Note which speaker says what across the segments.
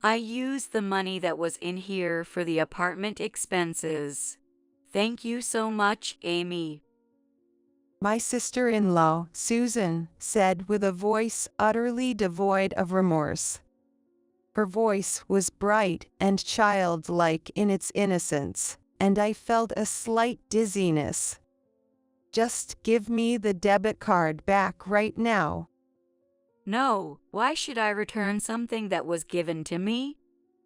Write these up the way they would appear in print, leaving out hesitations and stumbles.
Speaker 1: I used the money that was in here for the apartment expenses. Thank you so much, Amy.
Speaker 2: My sister-in-law, Susan, said with a voice utterly devoid of remorse. Her voice was bright and childlike in its innocence, and I felt a slight dizziness. Just give me the debit card back right now.
Speaker 1: No, why should I return something that was given to me?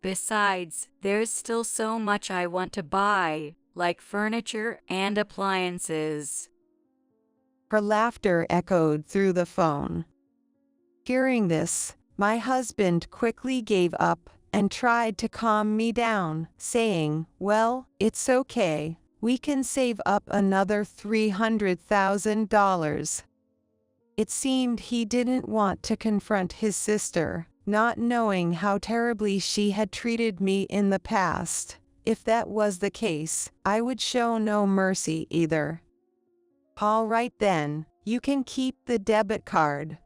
Speaker 1: Besides, there's still so much I want to buy, like furniture and appliances.
Speaker 2: Her laughter echoed through the phone. Hearing this, my husband quickly gave up and tried to calm me down, saying, "Well, it's okay. We can save up another $300,000. It seemed he didn't want to confront his sister, not knowing how terribly she had treated me in the past. If that was the case, I would show no mercy either. All right then, you can keep the debit card."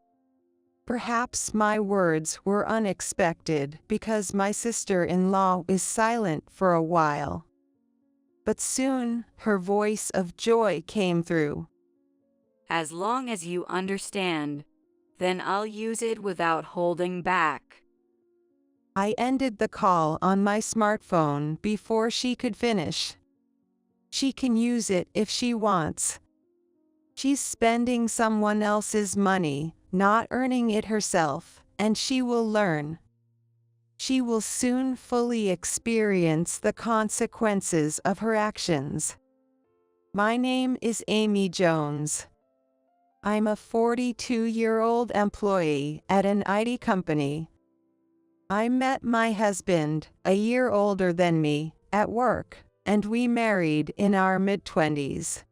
Speaker 2: Perhaps my words were unexpected because my sister-in-law is silent for a while. But soon, her voice of joy came through.
Speaker 1: As long as you understand, then I'll use it without holding back.
Speaker 2: I ended the call on my smartphone before she could finish. She can use it if she wants. She's spending someone else's money, not earning it herself, and she will learn. She will soon fully experience the consequences of her actions. My name is Amy Jones. I'm a 42-year-old employee at an IT company. I met my husband, a year older than me, at work, and we married in our mid-20s.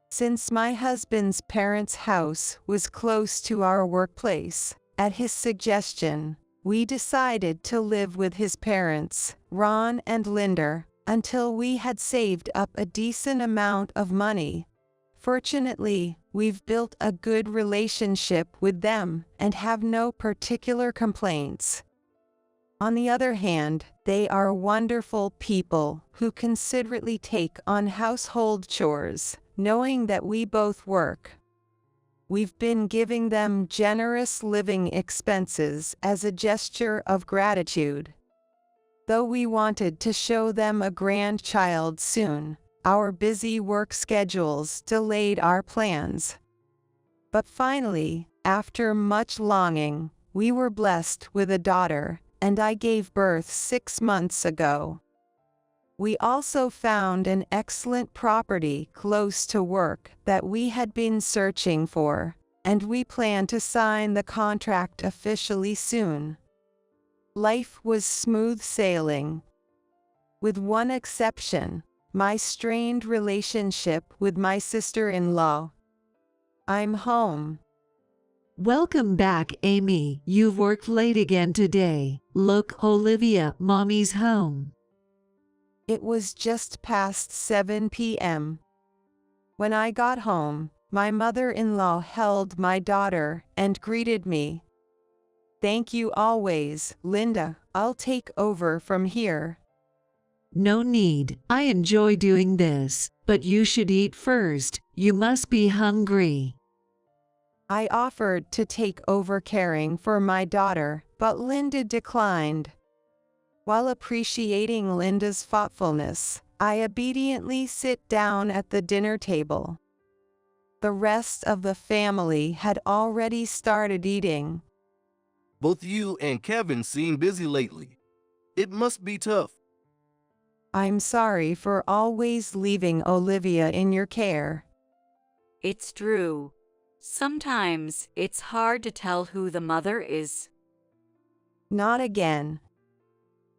Speaker 2: Since my husband's parents' house was close to our workplace, at his suggestion, we decided to live with his parents, Ron and Linda, until we had saved up a decent amount of money. Fortunately, we've built a good relationship with them and have no particular complaints. On the other hand, they are wonderful people who considerately take on household chores, knowing that we both work. We've been giving them generous living expenses as a gesture of gratitude. Though we wanted to show them a grandchild soon, our busy work schedules delayed our plans. But finally, after much longing, we were blessed with a daughter, and I gave birth 6 months ago. We also found an excellent property close to work that we had been searching for, and we plan to sign the contract officially soon. Life was smooth sailing. With one exception, my strained relationship with my sister-in-law. I'm home.
Speaker 3: Welcome back, Amy. You've worked late again today. Look, Olivia, Mommy's home.
Speaker 2: It was just past 7 p.m. When I got home, my mother-in-law held my daughter and greeted me. "Thank you always, Linda. I'll take over from here."
Speaker 3: No need. I enjoy doing this, but you should eat first. You must be hungry.
Speaker 2: I offered to take over caring for my daughter, but Linda declined. While appreciating Linda's thoughtfulness, I obediently sit down at the dinner table. The rest of the family had already started eating.
Speaker 4: Both you and Kevin seem busy lately. It must be tough.
Speaker 2: I'm sorry for always leaving Olivia in your care.
Speaker 1: It's true. Sometimes it's hard to tell who the mother is.
Speaker 2: Not again.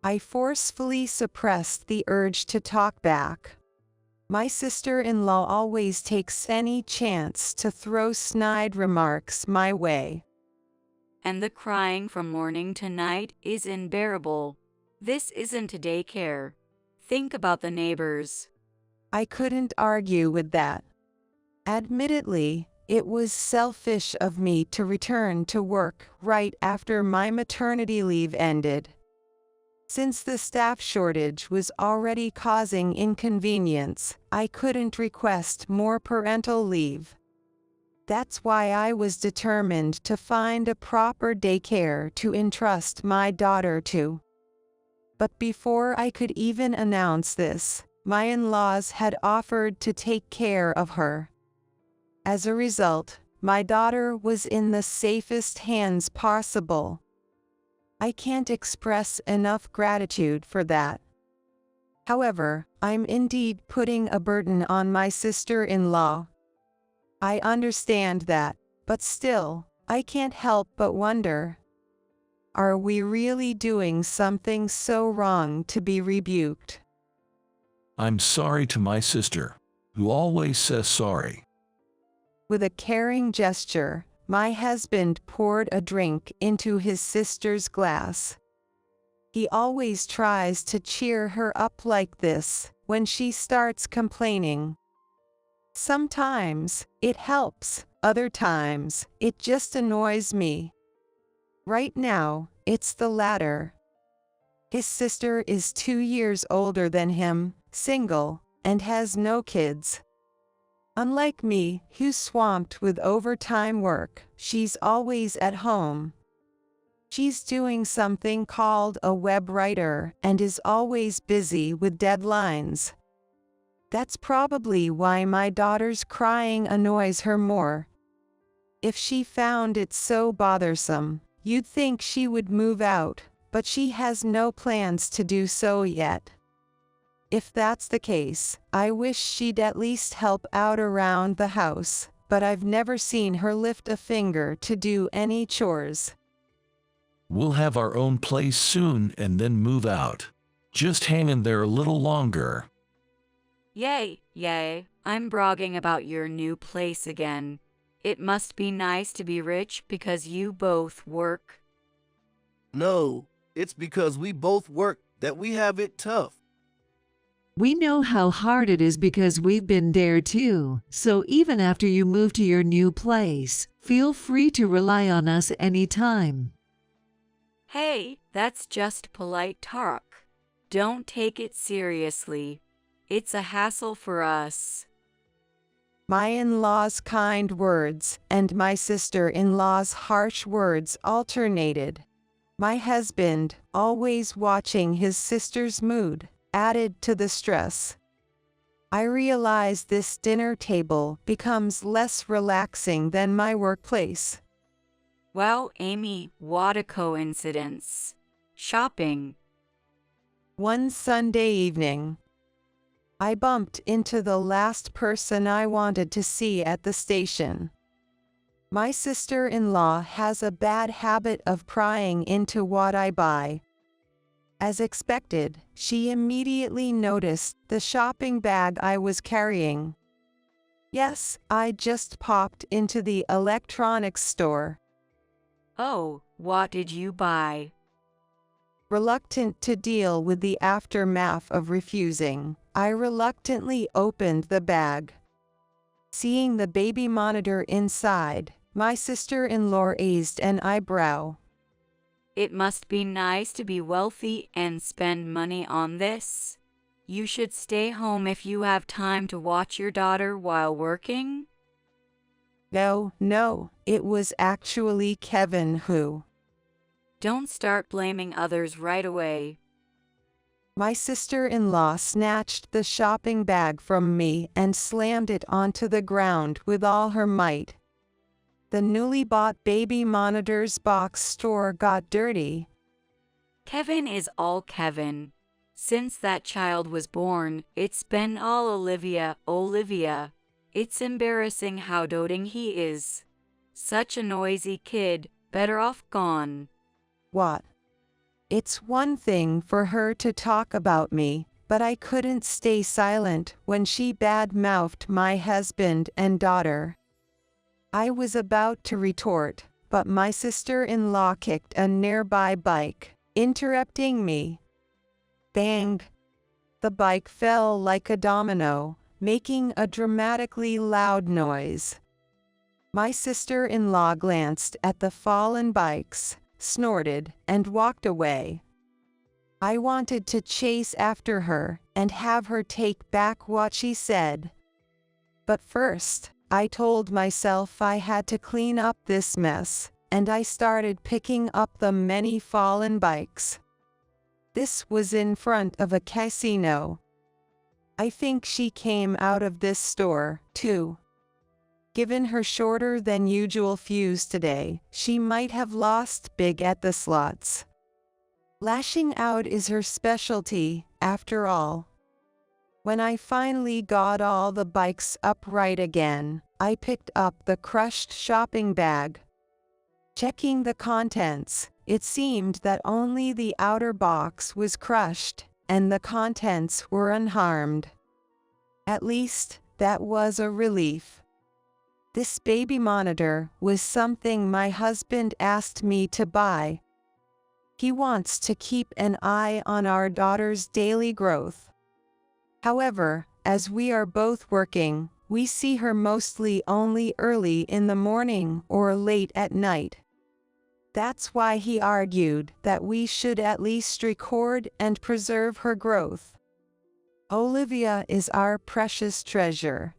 Speaker 2: I forcefully suppressed the urge to talk back. My sister-in-law always takes any chance to throw snide remarks my way.
Speaker 1: And the crying from morning to night is unbearable. This isn't a daycare. Think about the neighbors.
Speaker 2: I couldn't argue with that. Admittedly, it was selfish of me to return to work right after my maternity leave ended. Since the staff shortage was already causing inconvenience, I couldn't request more parental leave. That's why I was determined to find a proper daycare to entrust my daughter to. But before I could even announce this, my in-laws had offered to take care of her. As a result, my daughter was in the safest hands possible. I can't express enough gratitude for that. However, I'm indeed putting a burden on my sister-in-law. I understand that, but still, I can't help but wonder. Are we really doing something so wrong to be rebuked?
Speaker 5: I'm sorry to my sister, who always says sorry.
Speaker 2: With a caring gesture, my husband poured a drink into his sister's glass. He always tries to cheer her up like this when she starts complaining. Sometimes it helps, other times it just annoys me. Right now, it's the latter. His sister is 2 years older than him, single, and has no kids. Unlike me, who's swamped with overtime work, she's always at home. She's doing something called a web writer and is always busy with deadlines. That's probably why my daughter's crying annoys her more. If she found it so bothersome, you'd think she would move out, but she has no plans to do so yet. If that's the case, I wish she'd at least help out around the house, but I've never seen her lift a finger to do any chores.
Speaker 5: We'll have our own place soon and then move out. Just hang in there a little longer.
Speaker 1: Yay, yay, I'm bragging about your new place again. It must be nice to be rich because you both work.
Speaker 4: No, it's because we both work that we have it tough.
Speaker 3: We know how hard it is because we've been there too. So even after you move to your new place, feel free to rely on us anytime.
Speaker 1: Hey, that's just polite talk. Don't take it seriously. It's a hassle for us.
Speaker 2: My in-laws' kind words and my sister-in-law's harsh words alternated. My husband, always watching his sister's mood, added to the stress. I realize this dinner table becomes less relaxing than my workplace.
Speaker 1: Wow, Amy, what a coincidence. Shopping.
Speaker 2: One Sunday evening, I bumped into the last person I wanted to see at the station. My sister-in-law has a bad habit of prying into what I buy. As expected, she immediately noticed the shopping bag I was carrying. Yes, I just popped into the electronics store.
Speaker 1: Oh, what did you buy?
Speaker 2: Reluctant to deal with the aftermath of refusing, I reluctantly opened the bag. Seeing the baby monitor inside, my sister-in-law raised an eyebrow.
Speaker 1: It must be nice to be wealthy and spend money on this. You should stay home if you have time to watch your daughter while working.
Speaker 2: No, it was actually Kevin who.
Speaker 1: Don't start blaming others right away.
Speaker 2: My sister-in-law snatched the shopping bag from me and slammed it onto the ground with all her might. The newly bought baby monitor's box store got dirty.
Speaker 1: Kevin is all Kevin. Since that child was born, it's been all Olivia. It's embarrassing how doting he is. Such a noisy kid, better off gone.
Speaker 2: What? It's one thing for her to talk about me, but I couldn't stay silent when she bad-mouthed my husband and daughter. I was about to retort, but my sister-in-law kicked a nearby bike, interrupting me. Bang! The bike fell like a domino, making a dramatically loud noise. My sister-in-law glanced at the fallen bikes, snorted, and walked away. I wanted to chase after her and have her take back what she said. But first, I told myself I had to clean up this mess, and I started picking up the many fallen bikes. This was in front of a casino. I think she came out of this store, too. Given her shorter than usual fuse today, she might have lost big at the slots. Lashing out is her specialty, after all. When I finally got all the bikes upright again, I picked up the crushed shopping bag. Checking the contents, it seemed that only the outer box was crushed, and the contents were unharmed. At least, that was a relief. This baby monitor was something my husband asked me to buy. He wants to keep an eye on our daughter's daily growth. However, as we are both working, we see her mostly only early in the morning or late at night. That's why he argued that we should at least record and preserve her growth. Olivia is our precious treasure.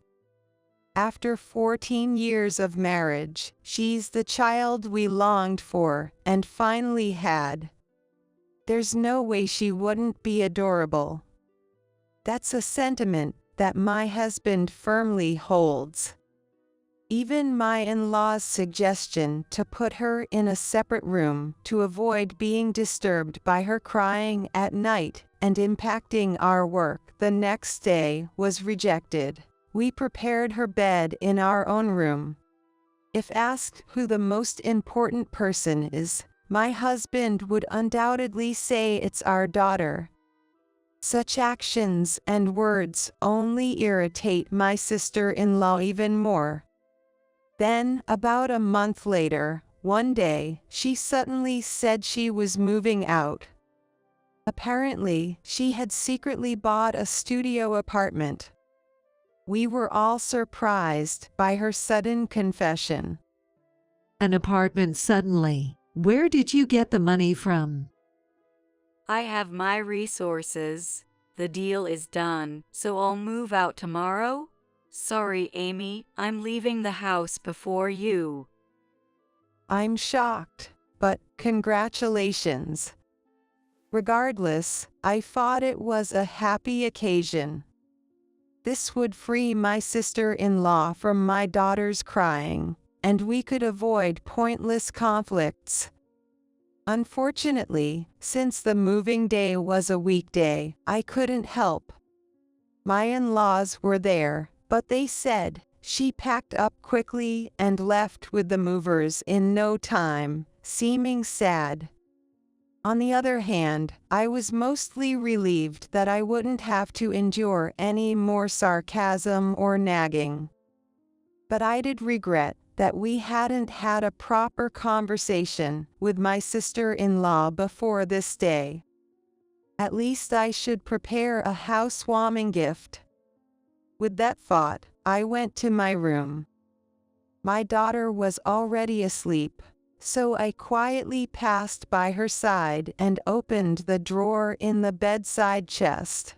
Speaker 2: After 14 years of marriage, she's the child we longed for and finally had. There's no way she wouldn't be adorable. That's a sentiment that my husband firmly holds. Even my in-laws' suggestion to put her in a separate room to avoid being disturbed by her crying at night and impacting our work the next day was rejected. We prepared her bed in our own room. If asked who the most important person is, my husband would undoubtedly say it's our daughter. Such actions and words only irritate my sister-in-law even more. Then, about a month later, one day, she suddenly said she was moving out. Apparently, she had secretly bought a studio apartment. We were all surprised by her sudden confession.
Speaker 3: An apartment suddenly. Where did you get the money from?
Speaker 1: I have my resources. The deal is done, so I'll move out tomorrow. Sorry, Amy, I'm leaving the house before you.
Speaker 2: I'm shocked, but congratulations. Regardless, I thought it was a happy occasion. This would free my sister-in-law from my daughter's crying, and we could avoid pointless conflicts. Unfortunately, since the moving day was a weekday, I couldn't help. My in-laws were there, but they said she packed up quickly and left with the movers in no time, seeming sad. On the other hand, I was mostly relieved that I wouldn't have to endure any more sarcasm or nagging. But I did regret that we hadn't had a proper conversation with my sister-in-law before this day. At least I should prepare a housewarming gift. With that thought, I went to my room. My daughter was already asleep, so I quietly passed by her side and opened the drawer in the bedside chest.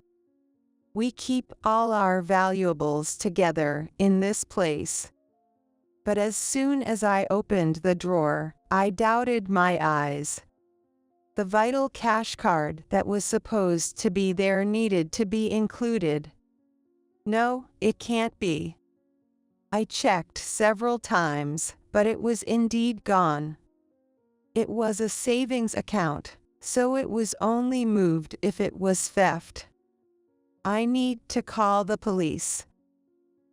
Speaker 2: We keep all our valuables together in this place. But as soon as I opened the drawer, I doubted my eyes. The vital cash card that was supposed to be there needed to be included. No, it can't be. I checked several times, but it was indeed gone. It was a savings account, so it was only moved if it was theft. I need to call the police.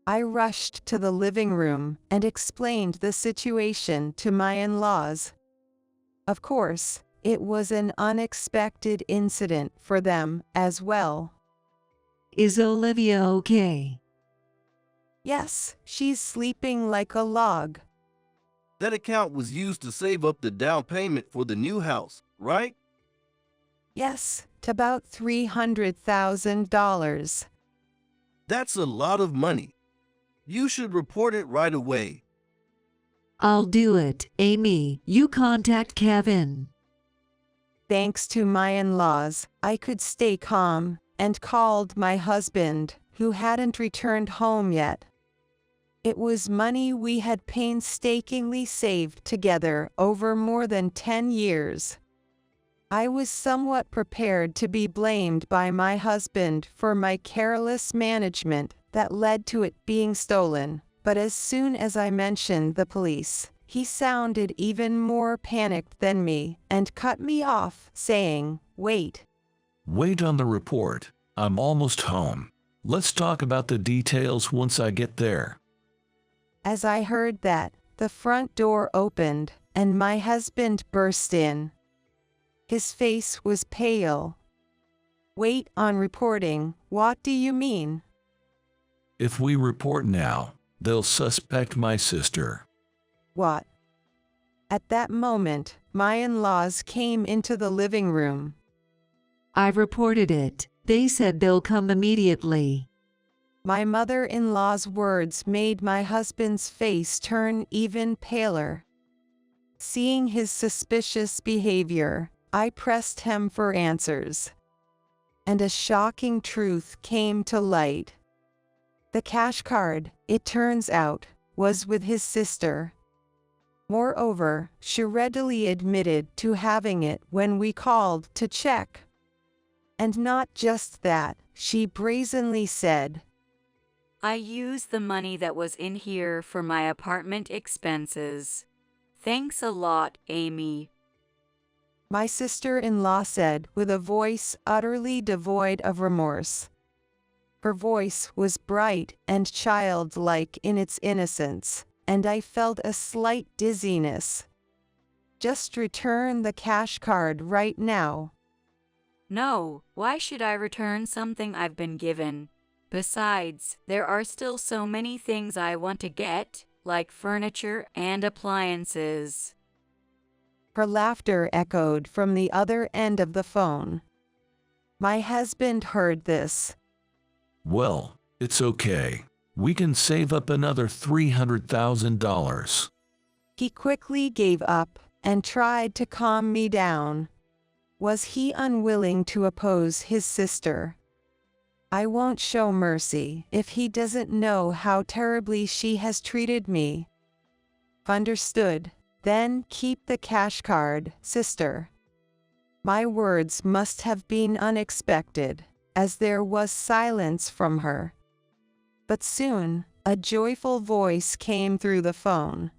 Speaker 2: I rushed to the living room and explained the situation to my in-laws. Of course, it was an unexpected incident for them as well.
Speaker 3: Is Olivia okay?
Speaker 2: Yes, she's sleeping like a log.
Speaker 4: That account was used to save up the down payment for the new house, right?
Speaker 2: Yes, to about $300,000.
Speaker 4: That's a lot of money. You should report it right away.
Speaker 3: I'll do it. Amy, you contact Kevin.
Speaker 2: thanks to my in-laws, I could stay calm, and called my husband, who hadn't returned home yet. It was money we had painstakingly saved together over more than 10 years. I was somewhat prepared to be blamed by my husband for my careless management that led to it being stolen, but as soon as I mentioned the police, he sounded even more panicked than me and cut me off, saying, "Wait.
Speaker 5: Wait on the report. I'm almost home. Let's talk about the details once I get there."
Speaker 2: As I heard that, the front door opened, and my husband burst in. His face was pale. "Wait on reporting, what do you mean?"
Speaker 5: If we report now, they'll suspect my sister.
Speaker 2: "What?" At that moment, my in-laws came into the living room.
Speaker 3: I've reported it. They said they'll come immediately.
Speaker 2: My mother-in-law's words made my husband's face turn even paler. Seeing his suspicious behavior, I pressed him for answers. And a shocking truth came to light. The cash card, it turns out, was with his sister. Moreover, she readily admitted to having it when we called to check. And not just that, she brazenly said,
Speaker 1: I used the money that was in here for my apartment expenses. Thanks a lot, Amy.
Speaker 2: my sister-in-law said with a voice utterly devoid of remorse. Her voice was bright and childlike in its innocence, and I felt a slight dizziness. "Just return the cash card right now."
Speaker 1: No, why should I return something I've been given? Besides, there are still so many things I want to get, like furniture and appliances.
Speaker 2: Her laughter echoed from the other end of the phone. My husband heard this.
Speaker 5: Well, it's okay. We can save up another $300,000.
Speaker 2: He quickly gave up and tried to calm me down. Was he unwilling to oppose his sister? I won't show mercy if he doesn't know how terribly she has treated me. Understood. Then keep the cash card, sister. My words must have been unexpected, as there was silence from her. But soon, a joyful voice came through the phone.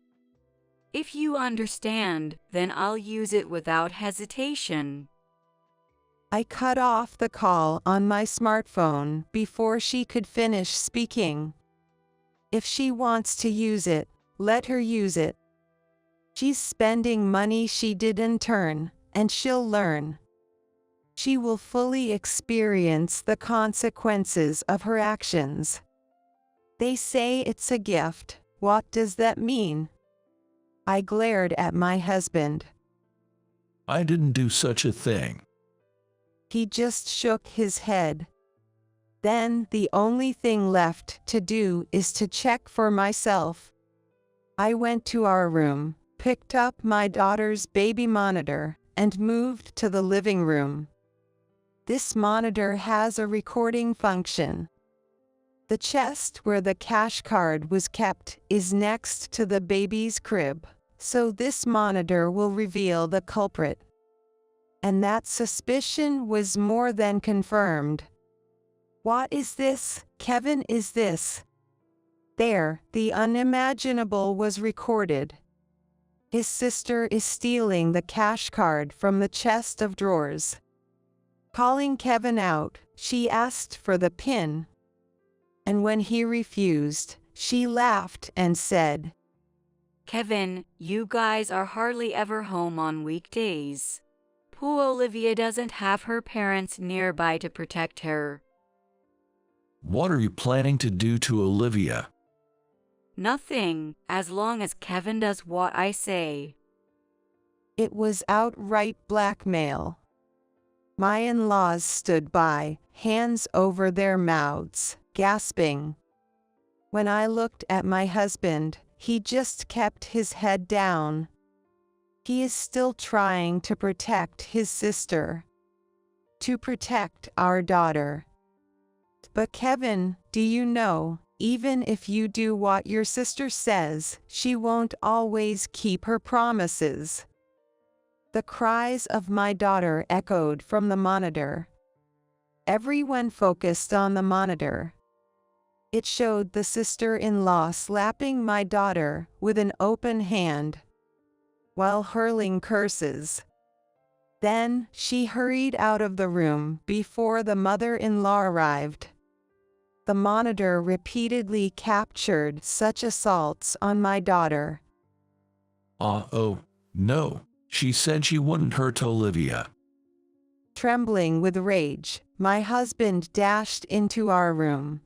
Speaker 1: If you understand, then I'll use it without hesitation.
Speaker 2: I cut off the call on my smartphone before she could finish speaking. If she wants to use it, let her use it. She's spending money she didn't earn, and she'll learn. She will fully experience the consequences of her actions. They say it's a gift. What does that mean? I glared at my husband.
Speaker 5: I didn't do such a thing.
Speaker 2: He just shook his head. Then the only thing left to do is to check for myself. I went to our room, picked up my daughter's baby monitor, and moved to the living room. This monitor has a recording function. The chest where the cash card was kept is next to the baby's crib, so this monitor will reveal the culprit. And that suspicion was more than confirmed. What is this, Kevin, is this? There, the unimaginable was recorded. His sister is stealing the cash card from the chest of drawers. Calling Kevin out, she asked for the PIN. And when he refused, she laughed and said,
Speaker 1: Kevin, you guys are hardly ever home on weekdays. Poor Olivia doesn't have her parents nearby to protect her.
Speaker 5: What are you planning to do to Olivia?
Speaker 1: Nothing, as long as Kevin does what I say.
Speaker 2: It was outright blackmail. My in-laws stood by, hands over their mouths, gasping. When I looked at my husband, he just kept his head down. He is still trying to protect his sister, to protect our daughter. But Kevin, do you know, even if you do what your sister says, she won't always keep her promises. The cries of my daughter echoed from the monitor. Everyone focused on the monitor. It showed the sister-in-law slapping my daughter with an open hand, while hurling curses. Then she hurried out of the room before the mother-in-law arrived. The monitor repeatedly captured such assaults on my daughter.
Speaker 5: Oh, no. She said she wouldn't hurt Olivia.
Speaker 2: Trembling with rage, my husband dashed into our room.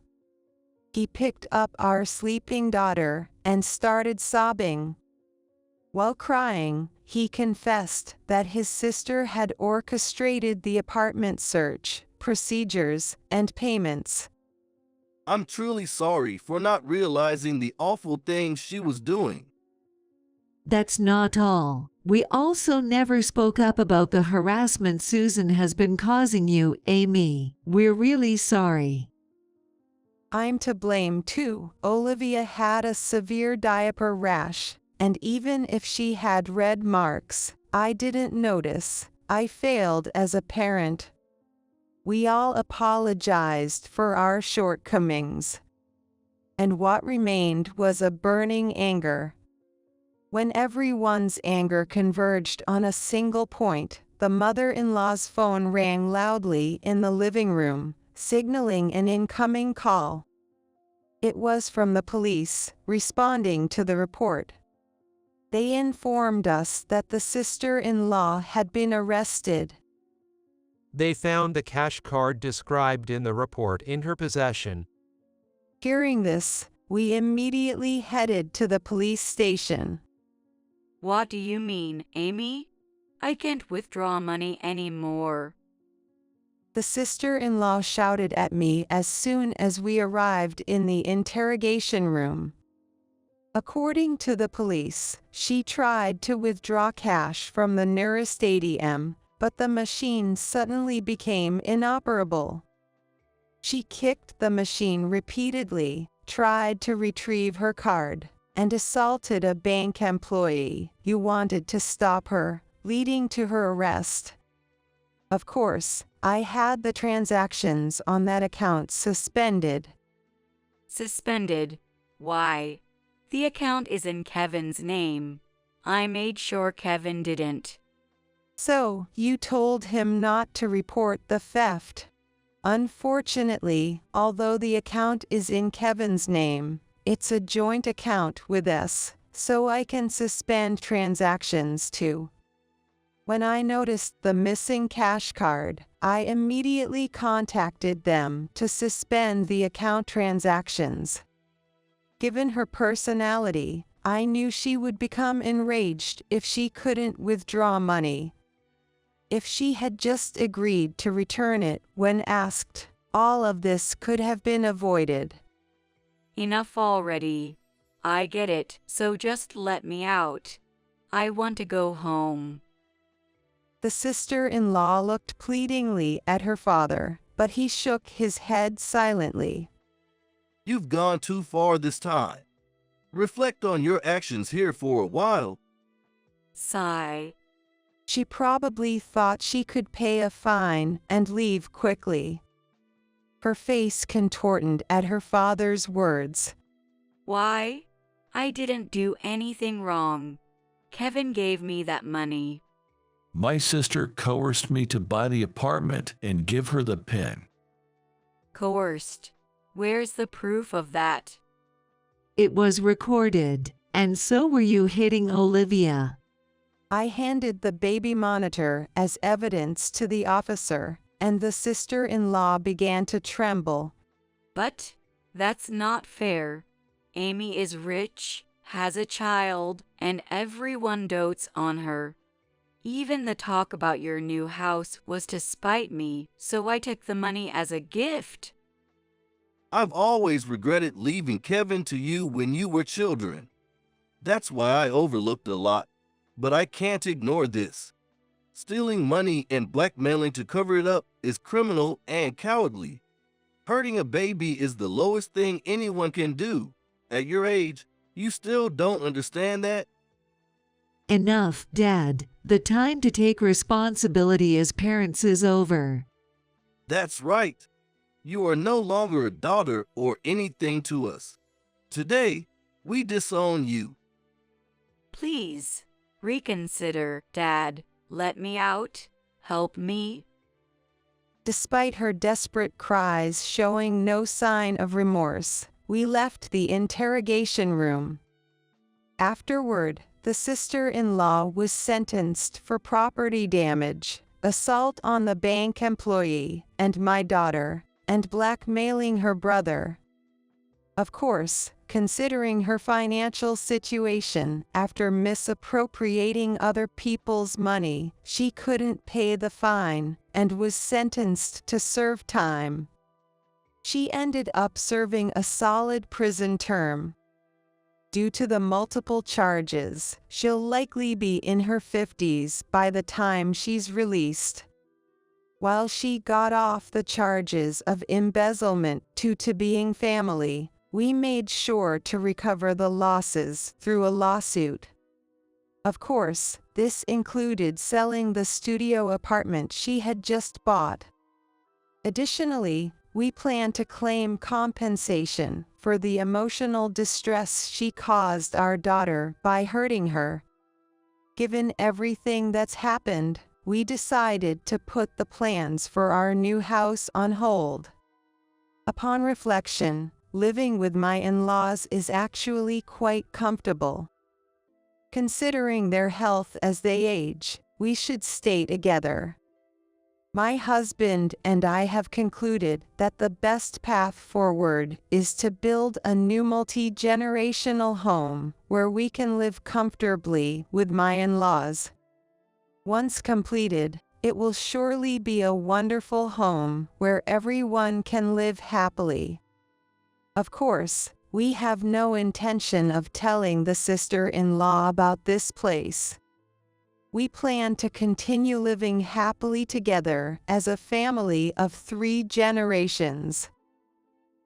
Speaker 2: He picked up our sleeping daughter and started sobbing. While crying, he confessed that his sister had orchestrated the apartment search, procedures, and payments.
Speaker 4: I'm truly sorry for not realizing the awful things she was doing.
Speaker 3: That's not all. We also never spoke up about the harassment Susan has been causing you, Amy. We're really sorry.
Speaker 2: I'm to blame too. Olivia had a severe diaper rash, and even if she had red marks, I didn't notice. I failed as a parent. We all apologized for our shortcomings. And what remained was a burning anger. When everyone's anger converged on a single point, the mother-in-law's phone rang loudly in the living room, signaling an incoming call. It was from the police, responding to the report. They informed us that the sister-in-law had been arrested.
Speaker 6: They found the cash card described in the report in her possession.
Speaker 2: Hearing this, we immediately headed to the police station.
Speaker 1: What do you mean, Amy? I can't withdraw money anymore.
Speaker 2: The sister-in-law shouted at me as soon as we arrived in the interrogation room. According to the police, she tried to withdraw cash from the nearest ATM, but the machine suddenly became inoperable. She kicked the machine repeatedly, tried to retrieve her card, and assaulted a bank employee who wanted to stop her, leading to her arrest. Of course, I had the transactions on that account suspended.
Speaker 1: Suspended? Why? The account is in Kevin's name. I made sure Kevin didn't.
Speaker 2: So, you told him not to report the theft. Unfortunately, although the account is in Kevin's name, it's a joint account with us, so I can suspend transactions too. When I noticed the missing cash card, I immediately contacted them to suspend the account transactions. Given her personality, I knew she would become enraged if she couldn't withdraw money. If she had just agreed to return it when asked, all of this could have been avoided.
Speaker 1: Enough already. I get it, so just let me out. I want to go home.
Speaker 2: The sister-in-law looked pleadingly at her father, but he shook his head silently.
Speaker 4: You've gone too far this time. Reflect on your actions here for a while.
Speaker 1: Sigh.
Speaker 2: She probably thought she could pay a fine and leave quickly. Her face contorted at her father's words.
Speaker 1: Why? I didn't do anything wrong. Kevin gave me that money.
Speaker 5: My sister coerced me to buy the apartment and give her the pin.
Speaker 1: Coerced? Where's the proof of that?
Speaker 3: It was recorded, and so were you hitting Olivia.
Speaker 2: I handed the baby monitor as evidence to the officer, and the sister-in-law began to tremble.
Speaker 1: But that's not fair. Amy is rich, has a child, and everyone dotes on her. Even the talk about your new house was to spite me, so I took the money as a gift.
Speaker 4: I've always regretted leaving Kevin to you when you were children. That's why I overlooked a lot. but I can't ignore this. Stealing money and blackmailing to cover it up is criminal and cowardly. Hurting a baby is the lowest thing anyone can do. At your age, you still don't understand that?
Speaker 3: Enough, Dad. The time to take responsibility as parents is over.
Speaker 4: That's right. You are no longer a daughter or anything to us. Today, we disown you.
Speaker 1: Please, reconsider, Dad. Let me out. Help me.
Speaker 2: Despite her desperate cries showing no sign of remorse, we left the interrogation room. Afterward, the sister-in-law was sentenced for property damage, assault on the bank employee and my daughter, and blackmailing her brother. Of course, considering her financial situation after misappropriating other people's money, she couldn't pay the fine and was sentenced to serve time. She ended up serving a solid prison term. Due to the multiple charges, she'll likely be in her 50s by the time she's released. While she got off the charges of embezzlement due to being family, we made sure to recover the losses through a lawsuit. Of course, this included selling the studio apartment she had just bought. Additionally, we plan to claim compensation for the emotional distress she caused our daughter by hurting her. Given everything that's happened, we decided to put the plans for our new house on hold. Upon reflection, living with my in-laws is actually quite comfortable. Considering their health as they age, we should stay together. My husband and I have concluded that the best path forward is to build a new multi-generational home where we can live comfortably with my in-laws. Once completed, it will surely be a wonderful home where everyone can live happily. Of course, we have no intention of telling the sister-in-law about this place. We plan to continue living happily together as a family of 3 generations.